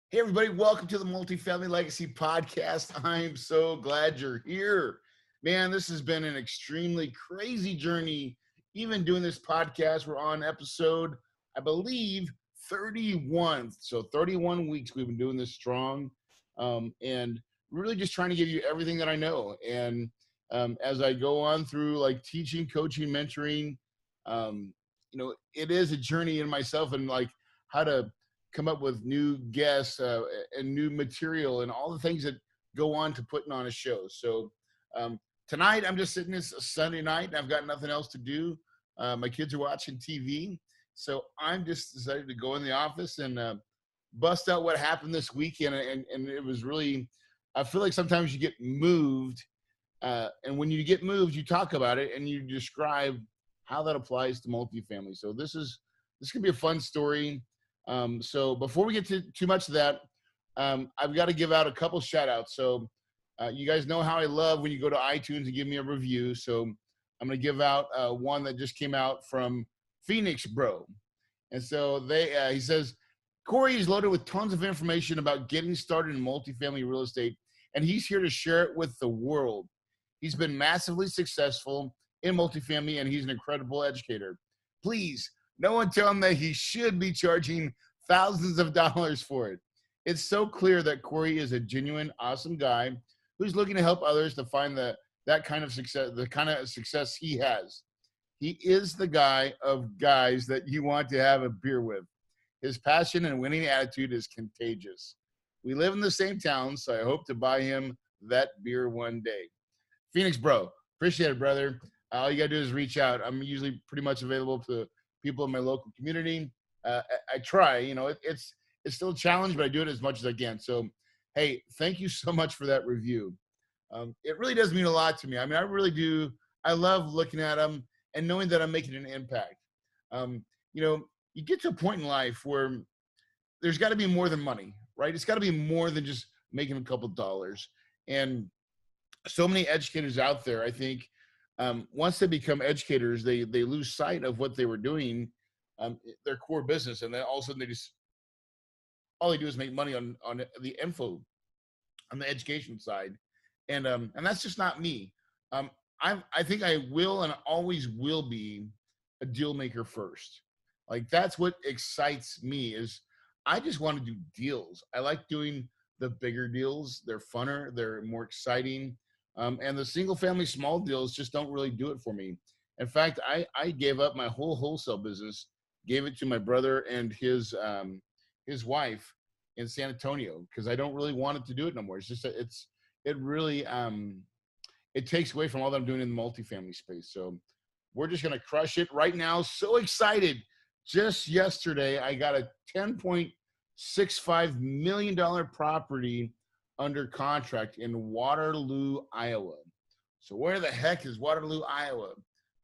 Hey, everybody, welcome to the Multifamily Legacy Podcast. I'm so glad you're here. Man, this has been an extremely crazy journey. Even doing this podcast, we're on episode, I believe, 31. So 31 weeks we've been doing this strong, and really just trying to give you everything that I know. And as I go on through like teaching, coaching, mentoring, it is a journey in myself and like how to come up with new guests and new material and all the things that go on to putting on a show. So um, tonight I'm just sitting. It's a Sunday night and I've got nothing else to do. My kids are watching TV, so I'm just decided to go in the office and bust out what happened this weekend. And it was really, I feel like sometimes you get moved, and when you get moved, you talk about it and you describe how that applies to multifamily. So this could be a fun story. So before we get to too much of that, I've got to give out a couple shout outs. So you guys know how I love when you go to iTunes and give me a review. So I'm going to give out one that just came out from Phoenix Bro. And so he says, Corey is loaded with tons of information about getting started in multifamily real estate, and he's here to share it with the world. He's been massively successful in multifamily, and he's an incredible educator. Please, no one tell him that he should be charging thousands of dollars for it. It's so clear that Corey is a genuine, awesome guy who's looking to help others to find that kind of success, the kind of success he has. He is the guy of guys that you want to have a beer with. His passion and winning attitude is contagious. We live in the same town, so I hope to buy him that beer one day. Phoenix Bro, appreciate it, brother. All you got to do is reach out. I'm usually pretty much available to people in my local community. I try, it's still a challenge, but I do it as much as I can. So, hey, thank you so much for that review. It really does mean a lot to me. I mean, I really do. I love looking at them and knowing that I'm making an impact. Um, you get to a point in life where there's got to be more than money, right? It's got to be more than just making a couple dollars. And so many educators out there, I think, once they become educators, they lose sight of what they were doing, their core business, and then all of a sudden all they do is make money on the info on the education side, and that's just not me. Um, I think I will and always will be a deal maker first. Like that's what excites me is I just want to do deals. I like doing the bigger deals. They're funner. They're more exciting. And the single family small deals just don't really do it for me. In fact, I gave up my whole wholesale business, gave it to my brother and his wife in San Antonio because I don't really want it to do it no more. It's just it really it takes away from all that I'm doing in the multifamily space. So we're just gonna crush it right now. So excited! Just yesterday, I got a $10.65 million property under contract in Waterloo, Iowa. So where the heck is Waterloo, Iowa?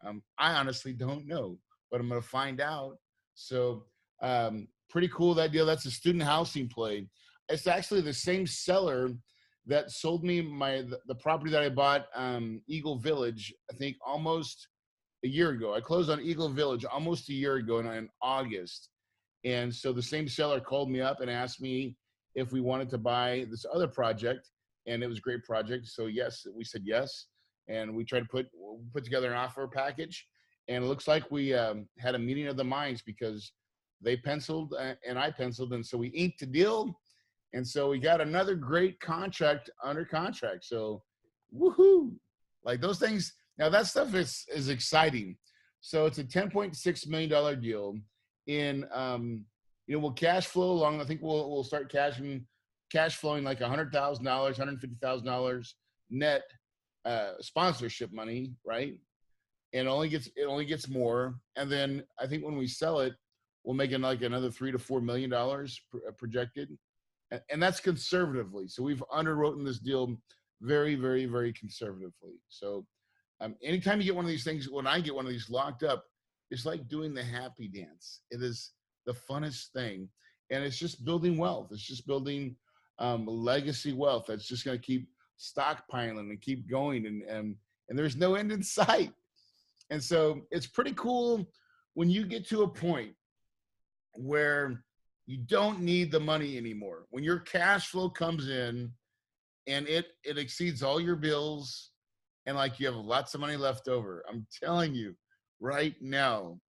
I honestly don't know, but I'm going to find out. So pretty cool, that deal. That's a student housing play. It's actually the same seller that sold me the property that I bought, Eagle Village, I think almost a year ago. I closed on Eagle Village almost a year ago in August. And so the same seller called me up and asked me if we wanted to buy this other project, and it was a great project. So yes, we said yes, and we tried to put together an offer package, and it looks like we had a meeting of the minds because they penciled and I penciled, and so we inked the deal, and so we got another great contract under contract. So, woohoo! Like those things. Now that stuff is exciting. So it's a $10.6 million deal in we'll cash flow along. I think we'll start cash flowing like $100,000, $150,000 net sponsorship money, right? And it only gets more. And then I think when we sell it, we'll make it like another $3 to $4 million projected, and that's conservatively. So we've underwritten this deal very, very, very conservatively. So anytime you get one of these things, when I get one of these locked up, it's like doing the happy dance. It is the funnest thing. And it's just building wealth. It's just building legacy wealth that's just going to keep stockpiling and keep going. And there's no end in sight. And so it's pretty cool when you get to a point where You don't need the money anymore. When your cash flow comes in and it exceeds all your bills and like you have lots of money left over, I'm telling you right now,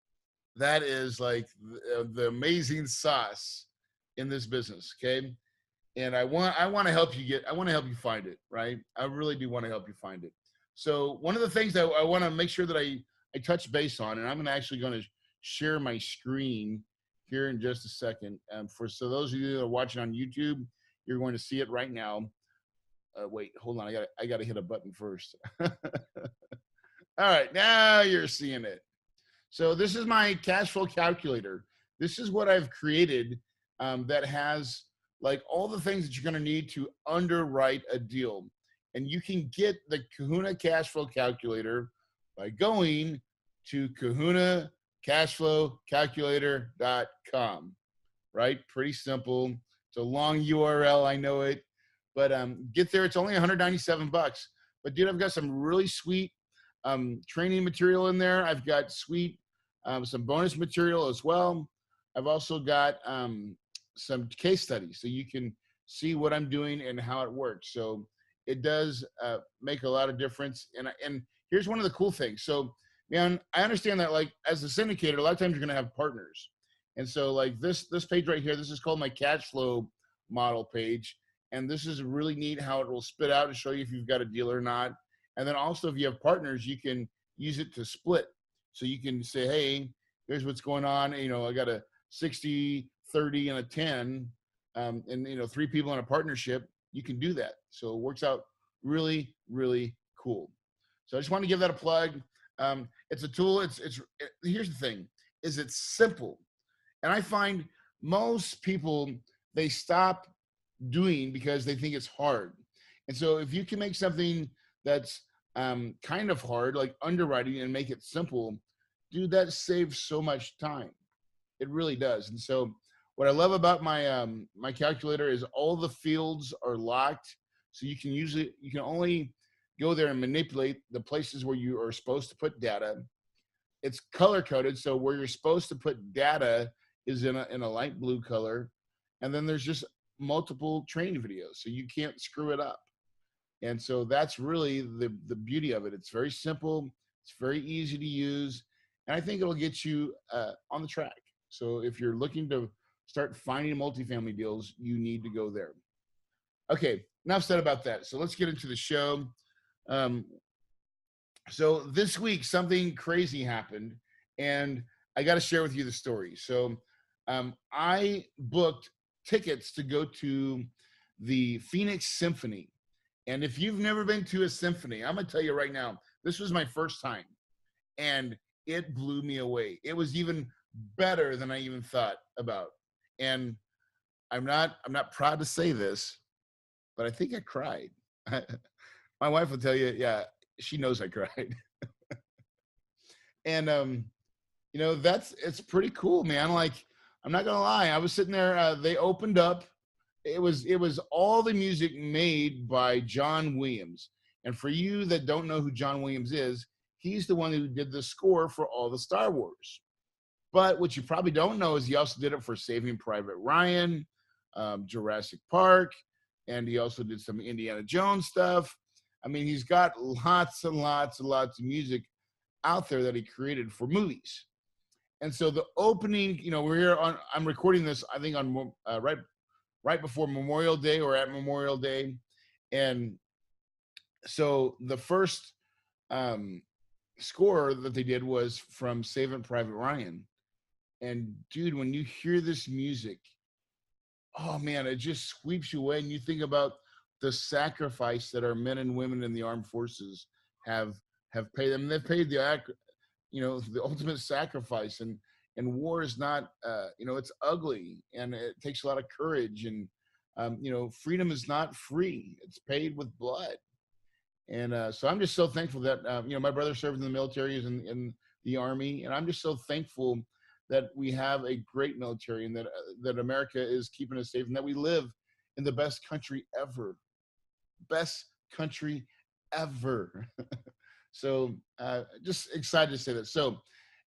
that is like the amazing sauce in this business. Okay. And I want to help you I want to help you find it, right? I really do want to help you find it. So one of the things that I want to make sure that I touch base on, and I'm actually going to share my screen here in just a second. For so those of you that are watching on YouTube, you're going to see it right now. Wait, hold on, I got to hit a button first. All right, now you're seeing it. So this is my cash flow calculator. This is what I've created that has like all the things that you're going to need to underwrite a deal. And you can get the Kahuna Cash Flow Calculator by going to kahunacashflowcalculator.com, right? Pretty simple. It's a long URL, I know it, but get there. It's only 197 bucks. But dude, I've got some really sweet training material in there. I've got some bonus material as well. I've also got some case studies so you can see what I'm doing and how it works. So it does make a lot of difference. And here's one of the cool things. So, man, I understand that like as a syndicator, a lot of times you're going to have partners. And so like this page right here, this is called my cash flow model page. And this is really neat how it will spit out to show you if you've got a deal or not. And then also if you have partners, you can use it to split. So you can say, hey, here's what's going on. You know, I got a 60, 30, and a 10, and, you know, 3 people in a partnership. You can do that. So it works out really, really cool. So I just want to give that a plug. It's a tool. Here's the thing, is it's simple. And I find most people, they stop doing because they think it's hard. And so if you can make something that's kind of hard, like underwriting, and make it simple, dude, that saves so much time. It really does. And so what I love about my my calculator is all the fields are locked. So you can only go there and manipulate the places where you are supposed to put data. It's color coded, so where you're supposed to put data is in a light blue color. And then there's just multiple training videos, so you can't screw it up. And so that's really the beauty of it. It's very simple. It's very easy to use. And I think it'll get you on the track. So if you're looking to start finding multifamily deals, you need to go there. Okay, enough said about that. So let's get into the show. So this week, something crazy happened, and I got to share with you the story. So I booked tickets to go to the Phoenix Symphony. And if you've never been to a symphony, I'm going to tell you right now, this was my first time, and it blew me away. It was even better than I even thought about. And I'm not proud to say this, but I think I cried. My wife will tell you, yeah, she knows I cried. And you know, it's pretty cool, man. Like, I'm not gonna lie, I was sitting there, they opened up. It was all the music made by John Williams. And for you that don't know who John Williams is, he's the one who did the score for all the Star Wars. But what you probably don't know is he also did it for Saving Private Ryan, Jurassic Park, and he also did some Indiana Jones stuff. I mean, he's got lots and lots and lots of music out there that he created for movies. And so the opening, you know, I'm recording this, I think on right before Memorial Day or at Memorial Day. And so the first score that they did was from Saving Private Ryan. And dude, when you hear this music, oh man, it just sweeps you away. And you think about the sacrifice that our men and women in the armed forces have paid them. They've paid the ultimate sacrifice. And war is not, it's ugly, and it takes a lot of courage. And freedom is not free; it's paid with blood. And so I'm just so thankful that my brother served in the military, is in the Army, and I'm just so thankful that we have a great military, and that America is keeping us safe, and that we live in the best country ever. Best country ever. So just excited to say that. So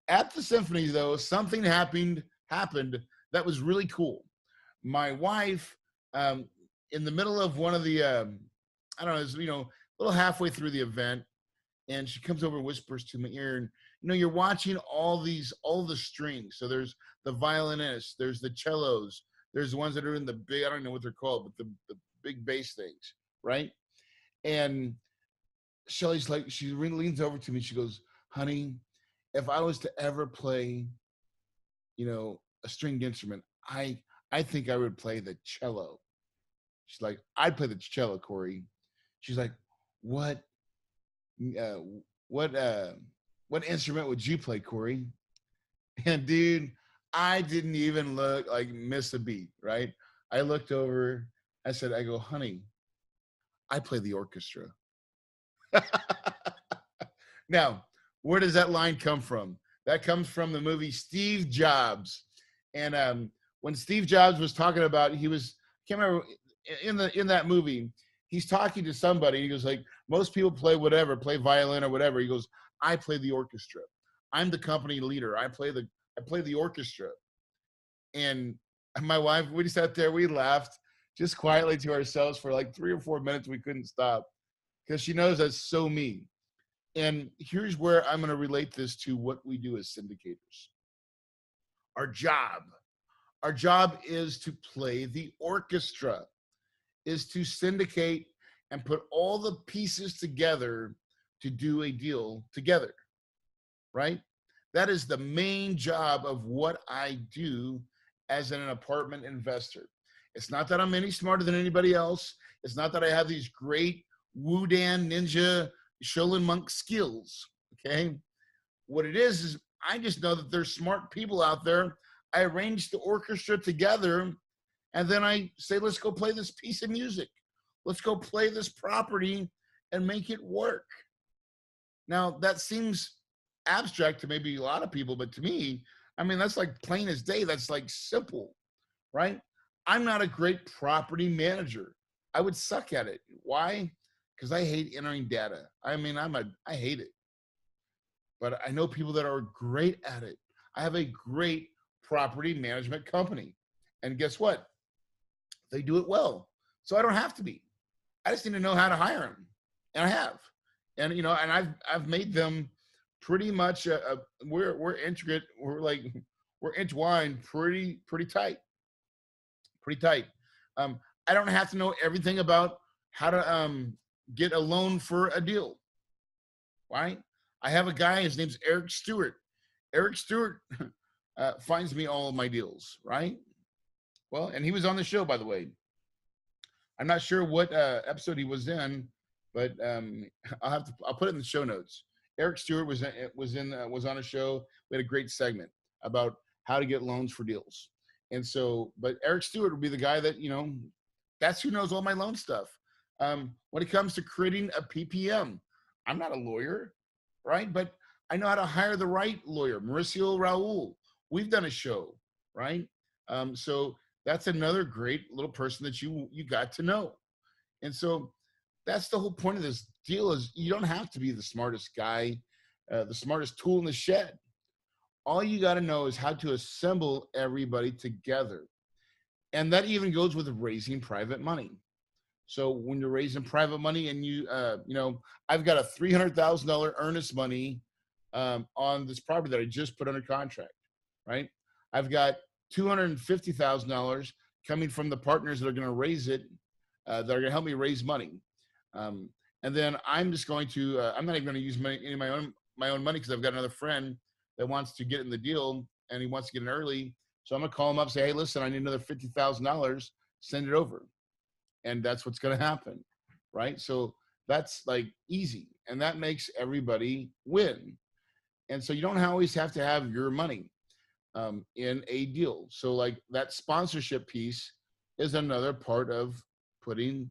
at the symphony, though, something happened that was really cool. my wife, um, in the middle of one of the, I don't know, it's, a little halfway through the event, and she comes over and whispers to my ear, and you're watching all the strings. So there's the violinists, there's the cellos, there's the ones that are in the big, I don't know what they're called, but the big bass things, right? And Shelly's like, she leans over to me, she goes, honey, if I was to ever play, a stringed instrument, I think I would play the cello. She's like, I'd play the cello, Corey. She's like, what uh, what uh, what instrument would you play, Corey? And dude, I didn't even look like miss a beat, right? I looked over, I go, honey, I play the orchestra. Now, where does that line come from? That comes from the movie Steve Jobs. And when Steve Jobs was talking about, I can't remember, in that movie, he's talking to somebody. He goes like, most people play whatever, play violin or whatever. He goes, I play the orchestra. I'm the company leader. I play the orchestra. And my wife, we sat there, we laughed just quietly to ourselves for like 3 or 4 minutes. We couldn't stop because she knows that's so me. And here's where I'm going to relate this to what we do as syndicators. Our job. Our job is to play the orchestra, is to syndicate and put all the pieces together to do a deal together, right? That is the main job of what I do as an apartment investor. It's not that I'm any smarter than anybody else. It's not that I have these great Wudan ninja Shaolin monk skills, okay? What it is I just know that there's smart people out there. I arrange the orchestra together, and then I say, let's go play this piece of music. Let's go play this property and make it work. Now, that seems abstract to maybe a lot of people, but to me, I mean, that's like plain as day. That's like simple, right? I'm not a great property manager. I would suck at it. Why? Because I hate entering data. I mean, I hate it. But I know people that are great at it. I have a great property management company. And guess what? They do it well. So I don't have to be. I just need to know how to hire them. And I have. And and I've made them pretty much we're intricate, we're entwined pretty tight. Pretty tight. I don't have to know everything about how to get a loan for a deal. Right? I have a guy, his name's Eric Stewart. Eric Stewart finds me all of my deals, right? Well, and he was on the show, by the way. I'm not sure what episode he was in, but I'll put it in the show notes. Eric Stewart was on a show. We had a great segment about how to get loans for deals. And so, but Eric Stewart would be the guy that, that's who knows all my loan stuff. When it comes to creating a PPM, I'm not a lawyer, right? But I know how to hire the right lawyer, Mauricio Raul. We've done a show, right? So that's another great little person that you got to know. And so that's the whole point of this deal is you don't have to be the smartest guy, the smartest tool in the shed. All you got to know is how to assemble everybody together. And that even goes with raising private money. So when you're raising private money and I've got a $300,000 earnest money on this property that I just put under contract, right? I've got $250,000 coming from the partners that are going to raise it, that are going to help me raise money. And then I'm just going to, I'm not even going to use any of my own money because I've got another friend that wants to get in the deal and he wants to get in early. So I'm going to call him up and say, hey, listen, I need another $50,000, send it over. And that's what's going to happen, right? So that's like easy, and that makes everybody win. And so you don't always have to have your money in a deal. So like that sponsorship piece is another part of putting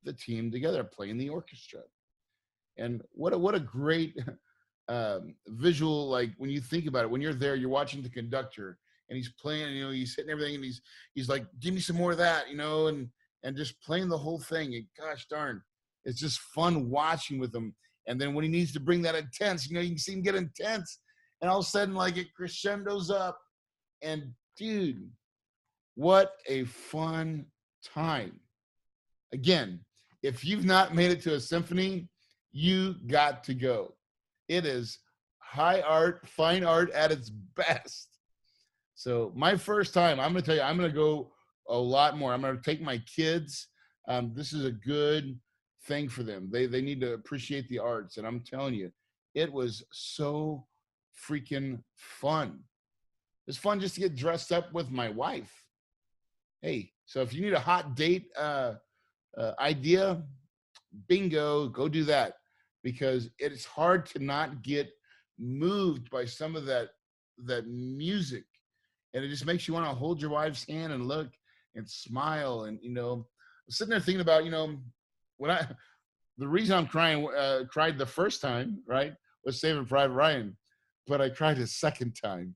the team together, playing the orchestra. And what a great visual, like when you think about it, when you're there, you're watching the conductor and he's playing, he's hitting everything, and he's like, give me some more of that, and just playing the whole thing. And gosh darn, it's just fun watching with him. And then when he needs to bring that intense, you can see him get intense, and all of a sudden, like, it crescendos up. And dude, What a fun time. Again, if you've not made it to a symphony, you got to go. It is high art, fine art at its best. So my first time, I'm going to tell you, I'm going to go a lot more. I'm going to take my kids. This is a good thing for them. They need to appreciate the arts. And I'm telling you, it was so freaking fun. It's fun just to get dressed up with my wife. Hey, so if you need a hot date idea, bingo, go do that, because it's hard to not get moved by some of that music, and it just makes you want to hold your wife's hand and look and smile. And I'm sitting there thinking about when I the reason I'm cried the first time, right, was Saving Private Ryan, but I cried a second time.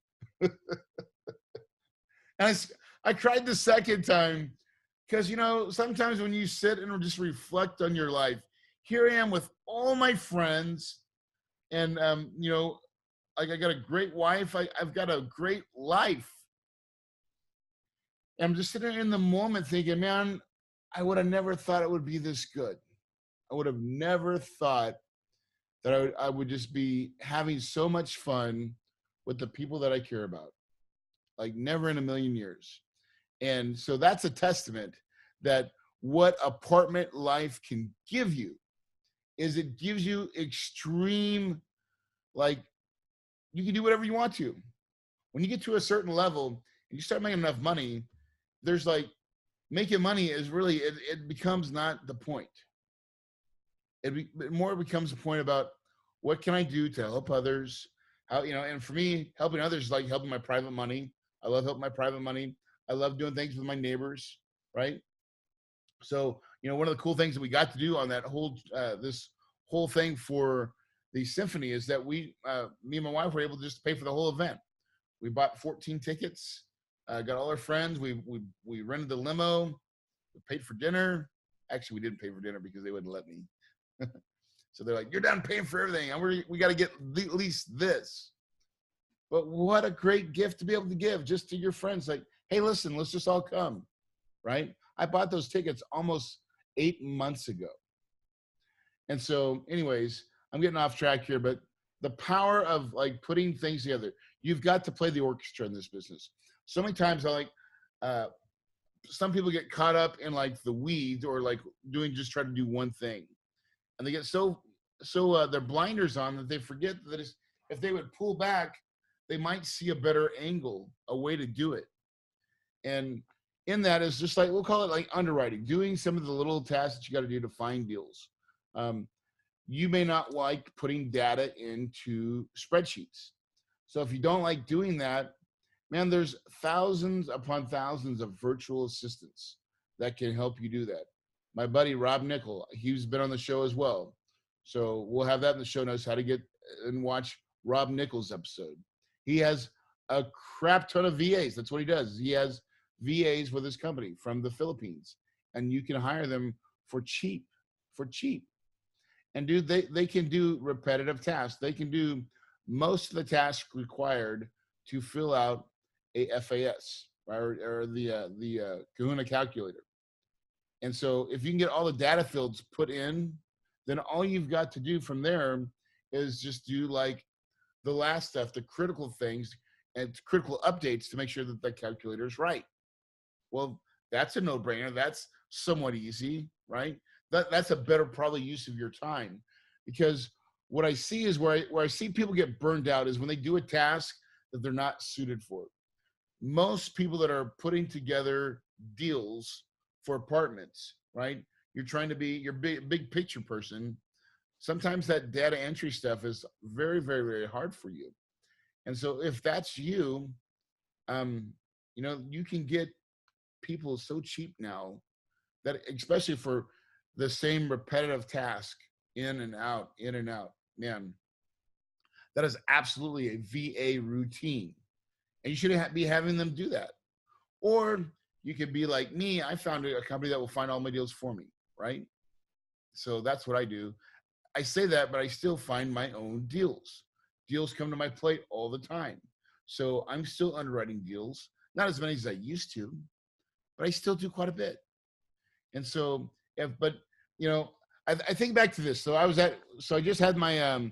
And I cried the second time because, sometimes when you sit and just reflect on your life, here I am with all my friends, and, like, I got a great wife. I've got a great life. And I'm just sitting there in the moment thinking, man, I would have never thought it would be this good. I would have never thought that I would just be having so much fun with the people that I care about. Like, never in a million years. And so that's a testament that what apartment life can give you is it gives you extreme, like, you can do whatever you want to. When you get to a certain level and you start making enough money, there's like, making money is really, it becomes not the point. It more becomes a point about what can I do to help others? How, and for me, helping others is like helping my private money. I love helping my private money. I love doing things with my neighbors, right? So, one of the cool things that we got to do on that this whole thing for the symphony is that me and my wife were able to just pay for the whole event. We bought 14 tickets, got all our friends. We rented the limo, we paid for dinner. Actually, we didn't pay for dinner because they wouldn't let me. So they're like, "You're done paying for everything, and we got to get at least this." But what a great gift to be able to give just to your friends. Like, hey, listen, let's just all come, right? I bought those tickets almost 8 months ago. And so, anyways, I'm getting off track here, but the power of like putting things together, you've got to play the orchestra in this business. So many times some people get caught up in like the weeds or like just try to do one thing. And they get so their blinders on that they forget that if they would pull back, they might see a better angle, a way to do it. And in that is just like, we'll call it like underwriting, doing some of the little tasks that you got to do to find deals. You may not like putting data into spreadsheets. So if you don't like doing that, man, there's thousands upon thousands of virtual assistants that can help you do that. My buddy, Rob Nickel, he's been on the show as well. So we'll have that in the show notes, how to get and watch Rob Nickel's episode. He has a crap ton of VAs. That's what he does. He has VAs with his company from the Philippines, and you can hire them for cheap. And dude, they can do repetitive tasks. They can do most of the tasks required to fill out a FAS, right, or the Kahuna calculator. And so if you can get all the data fields put in, then all you've got to do from there is just do like the last stuff, the critical things and critical updates to make sure that the calculator is right. Well, that's a no-brainer. That's somewhat easy, right? That's a better probably use of your time, because what I see is where I see people get burned out is when they do a task that they're not suited for. Most people that are putting together deals for apartments, right? You're trying to be your big picture person. Sometimes that data entry stuff is very, very, very hard for you. And so if that's you, you can get people so cheap now that, especially for the same repetitive task, in and out, man, that is absolutely a VA routine. And you shouldn't be having them do that. Or you could be like me. I found a company that will find all my deals for me, right? So that's what I do. I say that, but I still find my own deals. Deals come to my plate all the time. So I'm still underwriting deals, not as many as I used to, but I still do quite a bit. And so, but you know, I think back to this. So I just had my,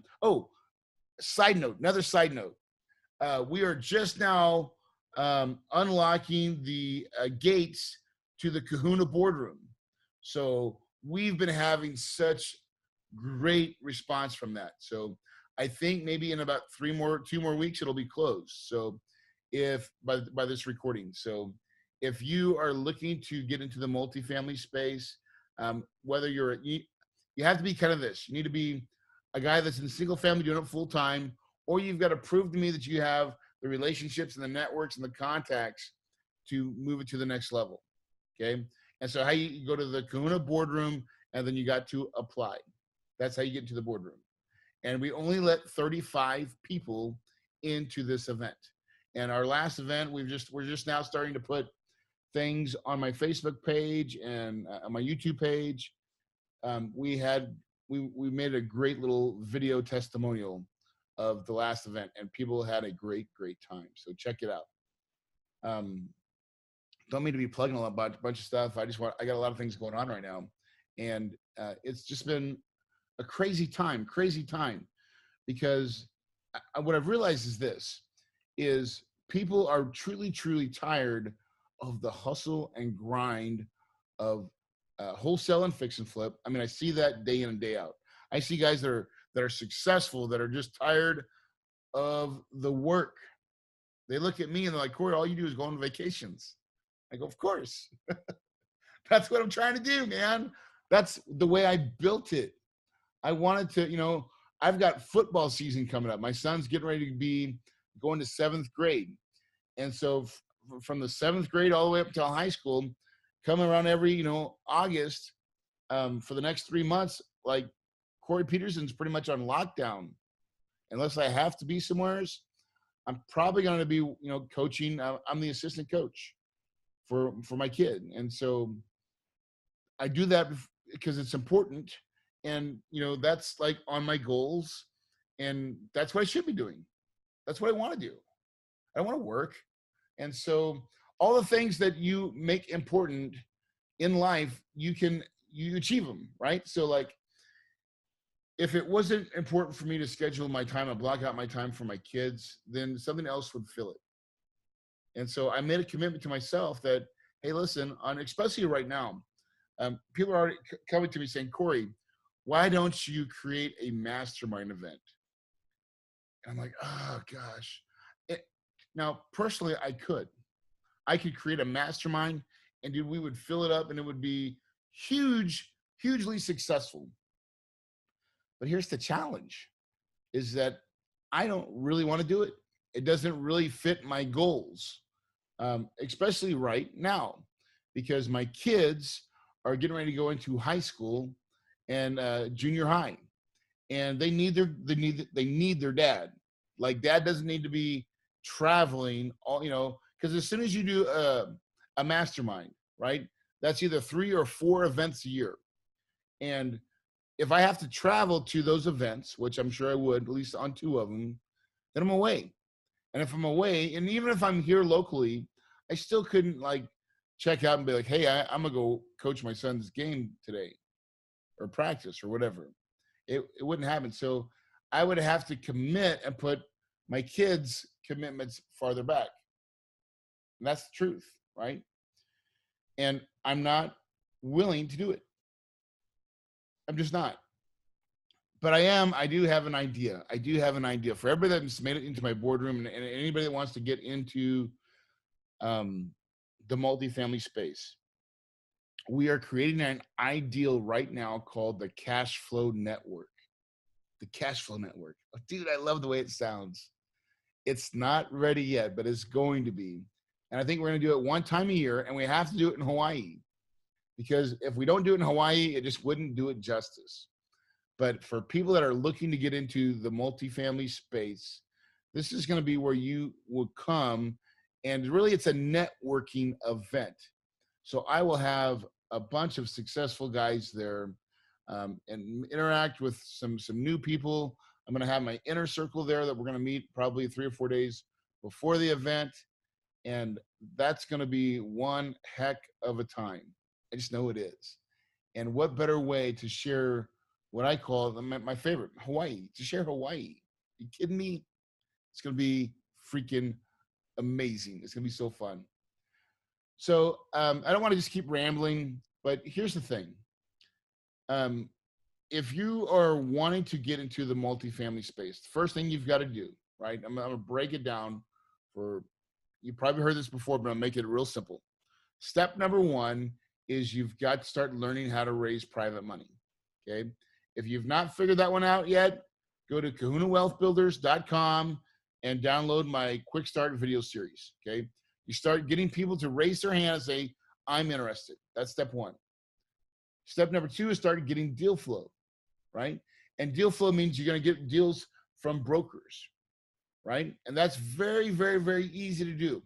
side note, another side note. We are just now unlocking the gates to the Kahuna boardroom. So we've been having such great response from that. So I think maybe in about 2 more weeks, it'll be closed. So if by this recording, so if you are looking to get into the multifamily space, whether you have to be kind of this, you need to be a guy that's in single family doing it full time, or you've got to prove to me that you have the relationships and the networks and the contacts to move it to the next level. Okay. And so how you go to the Kahuna boardroom, and then you got to apply. That's how you get into the boardroom. And we only let 35 people into this event. And our last event, we're just now starting to put things on my Facebook page and on my YouTube page. We made a great little video testimonial of the last event, and people had a great time. So check it out. Don't mean to be plugging a bunch of stuff. I got a lot of things going on right now, and it's just been a crazy time, because what I've realized is people are truly tired of the hustle and grind of wholesale and fix and flip. I mean, I see that day in and day out. I see guys that are successful that are just tired of the work. They look at me and they're like, Corey, all you do is go on vacations. I go, of course. That's what I'm trying to do, man. That's the way I built it. I wanted to, I've got football season coming up. My son's getting ready to be going to 7th grade. And so from the 7th grade all the way up until high school, coming around every, August, for the next 3 months, like Corey Peterson's pretty much on lockdown. Unless I have to be somewhere, I'm probably going to be, coaching. I'm the assistant coach for my kid. And so I do that because it's important. And, that's like on my goals. And that's what I should be doing. That's what I want to do. I want to work. And so all the things that you make important in life, you achieve them, right? So like, if it wasn't important for me to schedule my time and block out my time for my kids, then something else would fill it. And so I made a commitment to myself that, hey, listen, especially right now, people are already coming to me saying, Corey, why don't you create a mastermind event? And I'm like, oh gosh. Now, personally, I could create a mastermind, and dude, we would fill it up and it would be hugely successful. But here's the challenge, is that I don't really want to do it. It doesn't really fit my goals, especially right now, because my kids are getting ready to go into high school and junior high, and they need their dad. Like, dad doesn't need to be traveling all, because as soon as you do a mastermind, right, that's either 3 or 4 events a year. And if I have to travel to those events, which I'm sure I would, at least on 2 of them, then I'm away. And if I'm away, and even if I'm here locally, I still couldn't like check out and be like, hey, I'm gonna go coach my son's game today or practice or whatever. It wouldn't happen. So I would have to commit and put my kids' commitments farther back. And that's the truth, right? And I'm not willing to do it. I'm just not. But I do have an idea. For everybody that's made it into my boardroom, and anybody that wants to get into the multifamily space. We are creating an ideal right now called the Cash Flow Network. The Cash Flow Network. Oh, dude, I love the way it sounds. It's not ready yet, but it's going to be. And I think we're going to do it one time a year, and we have to do it in Hawaii. Because if we don't do it in Hawaii, it just wouldn't do it justice. But for people that are looking to get into the multifamily space, this is going to be where you will come. And really, it's a networking event. So I will have a bunch of successful guys there and interact with some new people. I'm going to have my inner circle there that we're going to meet probably 3 or 4 days before the event. And that's going to be one heck of a time. I just know it is. And what better way to share what I call my favorite, Hawaii, to share Hawaii. You kidding me? It's going to be freaking amazing. It's going to be so fun. So I don't want to just keep rambling, but here's the thing. Um, if you are wanting to get into the multifamily space, the first thing you've got to do, right? I'm going to break it down for, you probably heard this before, but I'll make it real simple. Step number one is you've got to start learning how to raise private money. Okay. If you've not figured that one out yet, go to kahunawealthbuilders.com and download my quick start video series. Okay. You start getting people to raise their hand and say, I'm interested. That's step one. Step number two is start getting deal flow, right? And deal flow means you're going to get deals from brokers, right? And that's very, very, very easy to do.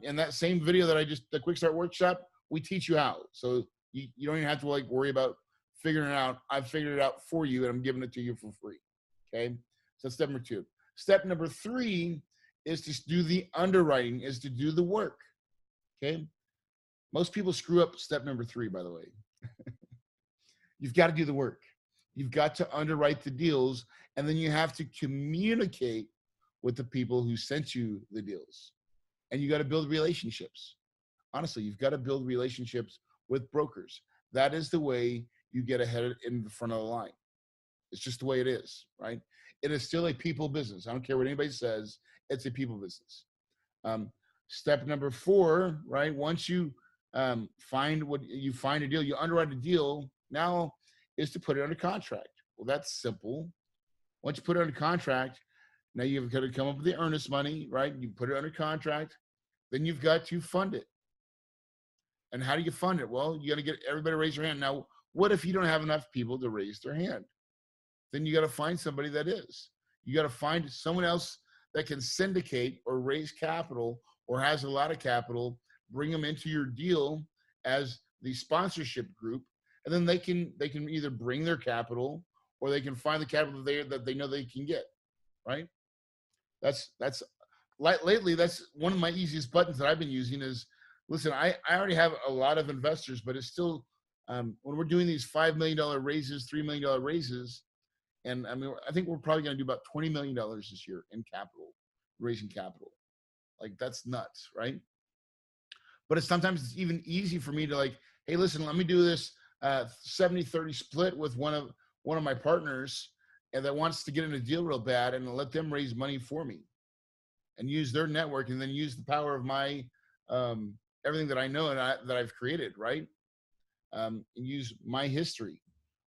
In that same video that the quick start workshop, we teach you how. So you don't even have to worry about figuring it out. I've figured it out for you and I'm giving it to you for free. Okay. So that's step number two. Step number three is to do the underwriting, is to do the work. Okay. Most people screw up step number three, by the way. You've got to do the work. You've got to underwrite the deals, and then you have to communicate with the people who sent you the deals. And you got to build relationships. Honestly, you've got to build relationships with brokers. That is the way you get ahead in the front of the line. It's just the way it is, right? It is still a people business. I don't care what anybody says. It's a people business. Step number four, right? Once you find a deal, you underwrite a deal, now is to put it under contract. Well, that's simple. Once you put it under contract, now you've got to come up with the earnest money, right? You put it under contract, then you've got to fund it. And how do you fund it? Well, you got to get everybody to raise their hand. Now, what if you don't have enough people to raise their hand? Then you got to find somebody that is. You got to find someone else that can syndicate or raise capital or has a lot of capital, bring them into your deal as the sponsorship group, and then they can either bring their capital or they can find the capital that they know they can get, right? That's lately, that's one of my easiest buttons that I've been using is, listen, I already have a lot of investors, but it's still, when we're doing these $5 million raises, $3 million raises, and I mean, I think we're probably going to do about $20 million this year in capital, raising capital. Like, that's nuts, right? But sometimes it's even easy for me to hey, listen, let me do this 70-30 split with one of my partners and that wants to get in a deal real bad, and let them raise money for me and use their network, and then use the power of my everything that I know and that I've created, right? And use my history,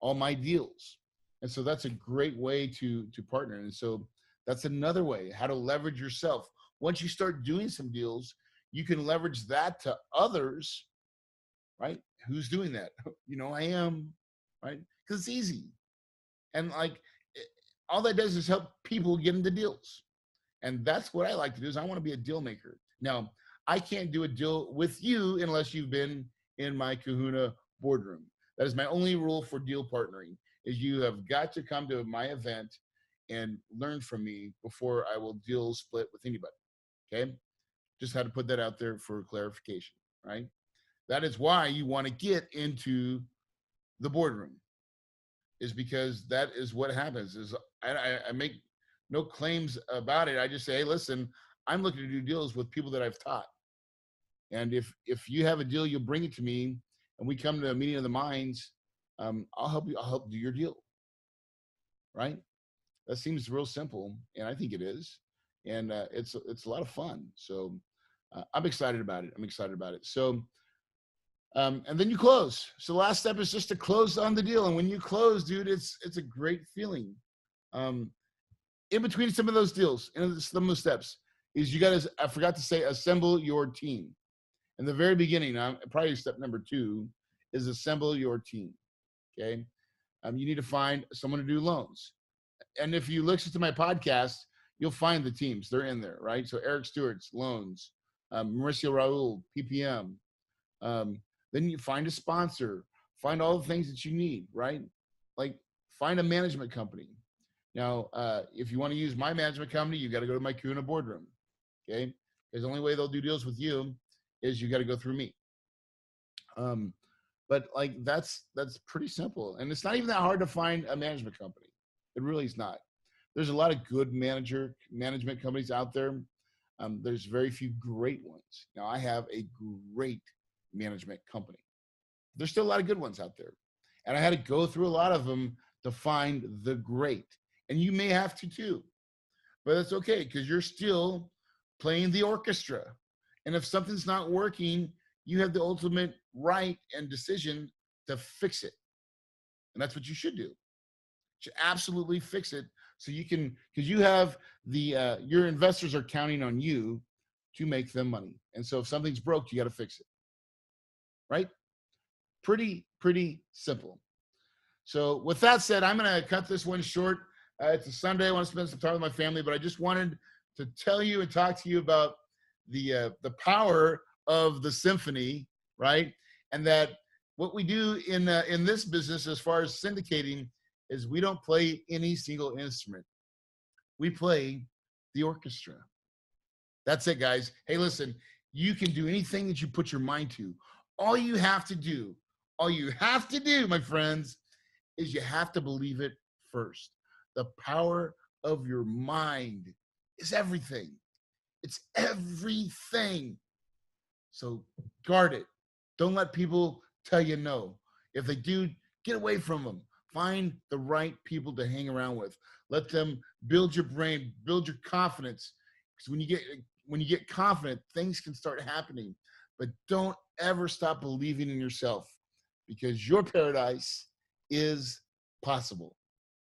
all my deals. And so that's a great way to partner. And so that's another way, how to leverage yourself. Once you start doing some deals, you can leverage that to others, right? Who's doing that? I am, right? Because it's easy. And all that does is help people get into deals. And that's what I like to do, is I want to be a deal maker. Now, I can't do a deal with you unless you've been in my Kahuna boardroom. That is my only rule for deal partnering, is you have got to come to my event and learn from me before I will deal split with anybody. Okay? Just had to put that out there for clarification, right? That is why you want to get into the boardroom, is because that is what happens. Is I make no claims about it. I just say, hey, listen, I'm looking to do deals with people that I've taught. And if you have a deal, you'll bring it to me, and we come to a meeting of the minds. I'll help you. I'll help do your deal. Right? That seems real simple, and I think it is. And it's a lot of fun. So I'm excited about it. So, and then you close. So the last step is just to close on the deal. And when you close, dude, it's a great feeling. In between some of those deals, and some of the steps, is you got to, I forgot to say, assemble your team. In the very beginning, probably step number 2 is assemble your team. Okay. You need to find someone to do loans. And if you listen to my podcast, you'll find the teams. They're in there, right? So Eric Stewart's loans, Mauricio Raul, PPM. Then you find a sponsor, find all the things that you need, right? Like, find a management company. Now, if you want to use my management company, you got to go to my Kuna boardroom. Okay. because the only way they'll do deals with you is you got to go through me. But like that's pretty simple, and it's not even that hard to find a management company. It really is not. There's a lot of good management companies out there. There's very few great ones. Now I have a great management company. There's still a lot of good ones out there, and I had to go through a lot of them to find the great. And you may have to too, but that's okay because you're still playing the orchestra. And if something's not working, you have the ultimate right and decision to fix it. And that's what you should do. You should absolutely fix it so you can, because you have your investors are counting on you to make them money. And so if something's broke, you got to fix it. Right? Pretty simple. So with that said, I'm going to cut this one short. It's a Sunday. I want to spend some time with my family, but I just wanted to tell you and talk to you about the power of the symphony, right? And that what we do in this business, as far as syndicating, is we don't play any single instrument. We play the orchestra. That's it, guys. Hey, listen, you can do anything that you put your mind to. All you have to do, my friends, is you have to believe it first. The power of your mind is everything. It's everything. So guard it. Don't let people tell you no. If they do, get away from them. Find the right people to hang around with. Let them build your brain, build your confidence. Because when you get confident, things can start happening. But don't ever stop believing in yourself, because your paradise is possible.